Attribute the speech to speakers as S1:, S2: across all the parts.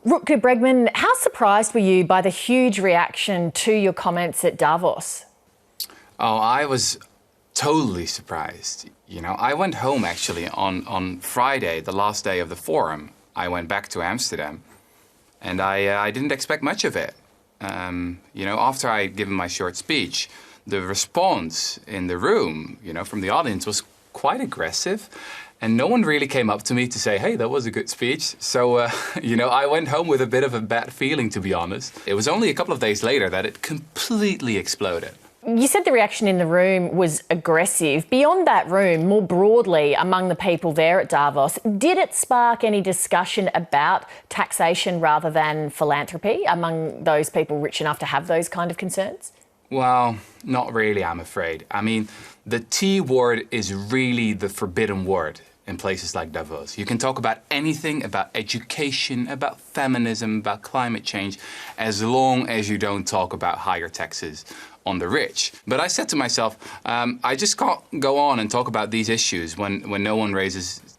S1: Rutger Bregman, how surprised were you by the huge reaction to your comments at Davos?
S2: Oh, I was totally surprised. You know, I went home actually on Friday, the last day of the forum. I went back to Amsterdam and I didn't expect much of it. You know, after I had given my short speech, the response in the room, you know, from the audience was quite aggressive. And no one really came up to me to say, hey, that was a good speech. So, you know, I went home with a bit of a bad feeling, to be honest. It was only a couple of days later that it completely exploded.
S1: You said the reaction in the room was aggressive. Beyond that room, more broadly, among the people there at Davos, did it spark any discussion about taxation rather than philanthropy among those people rich enough to have those kind of concerns?
S2: Well, not really, I'm afraid. I mean, the T word is really the forbidden word in places like Davos. You can talk about anything, about education, about feminism, about climate change, as long as you don't talk about higher taxes on the rich. But I said to myself, I just can't go on and talk about these issues when no one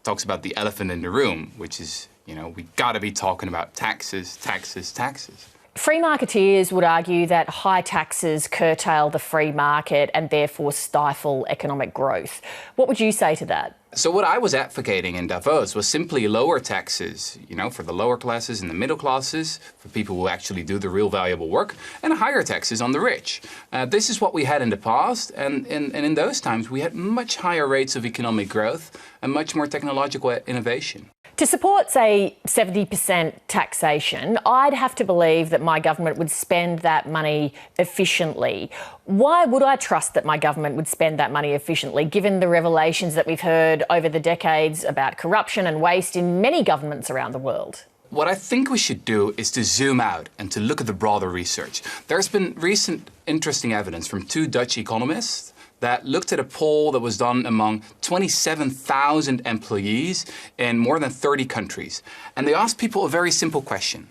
S2: talks about the elephant in the room, which is, you know, we gotta be talking about taxes, taxes, taxes.
S1: Free marketeers would argue that high taxes curtail the free market and therefore stifle economic growth. What would you say to that?
S2: So what I was advocating in Davos was simply lower taxes, you know, for the lower classes and the middle classes, for people who actually do the real valuable work, and higher taxes on the rich. This is what we had in the past, and in those times we had much higher rates of economic growth and much more technological innovation.
S1: To support, say, 70% taxation, I'd have to believe that my government would spend that money efficiently. Why would I trust that my government would spend that money efficiently, given the revelations that we've heard over the decades about corruption and waste in many governments around the world?
S2: What I think we should do is to zoom out and to look at the broader research. There's been recent interesting evidence from two Dutch economists that looked at a poll that was done among 27,000 employees in more than 30 countries. And they asked people a very simple question.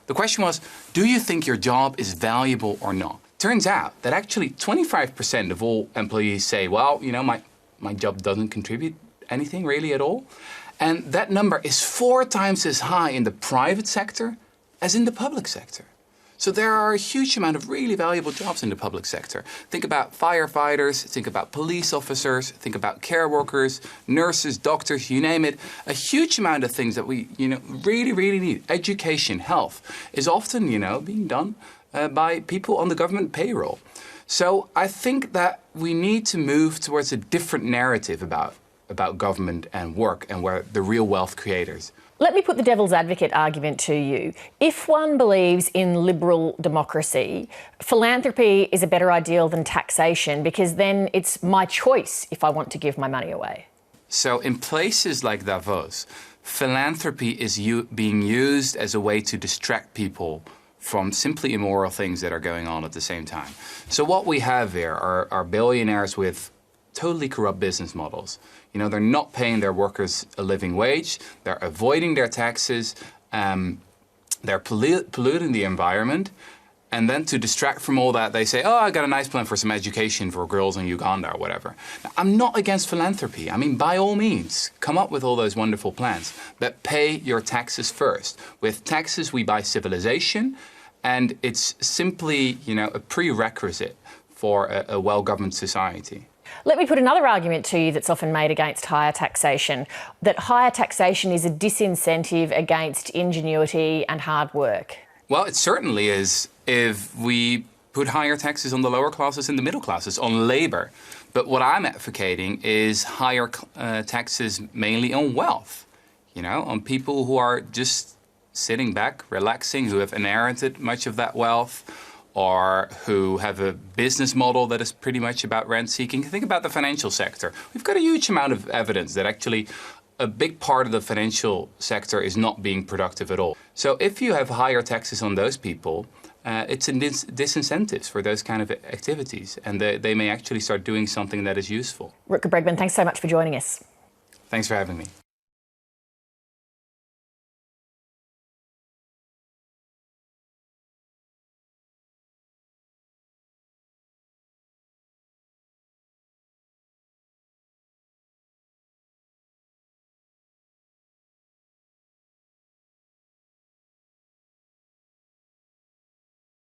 S2: The question was, do you think your job is valuable or not? Turns out that actually 25% of all employees say, well, you know, my job doesn't contribute anything really at all. And that number is 4 times as high in the private sector as in the public sector. So there are a huge amount of really valuable jobs in the public sector. Think about firefighters, think about police officers, think about care workers, nurses, doctors, you name it. A huge amount of things that we, you know, really need. Education, health is often, you know, being done by people on the government payroll. So I think that we need to move towards a different narrative about government and work and where the real wealth creators.
S1: Let me put the devil's advocate argument to you. If one believes in liberal democracy, philanthropy is a better ideal than taxation because then it's my choice if I want to give my money away.
S2: So in places like Davos, philanthropy is being used as a way to distract people from simply immoral things that are going on at the same time. So what we have here are billionaires with totally corrupt business models. You know, they're not paying their workers a living wage, they're avoiding their taxes, they're polluting the environment, and then to distract from all that, they say, oh, I got a nice plan for some education for girls in Uganda or whatever. Now, I'm not against philanthropy. I mean, by all means, come up with all those wonderful plans, but pay your taxes first. With taxes, we buy civilization, and it's simply, you know, a prerequisite for a well-governed society.
S1: Let me put another argument to you that's often made against higher taxation, that higher taxation is a disincentive against ingenuity and hard work.
S2: Well, it certainly is if we put higher taxes on the lower classes and the middle classes, on labour. But what I'm advocating is higher taxes mainly on wealth, you know, on people who are just sitting back, relaxing, who have inherited much of that wealth, or who have a business model that is pretty much about rent-seeking. Think about the financial sector. We've got a huge amount of evidence that actually a big part of the financial sector is not being productive at all. So if you have higher taxes on those people, it's a disincentives for those kind of activities, and they may actually start doing something that is useful.
S1: Rutger Bregman, thanks so much for joining us.
S2: Thanks for having me.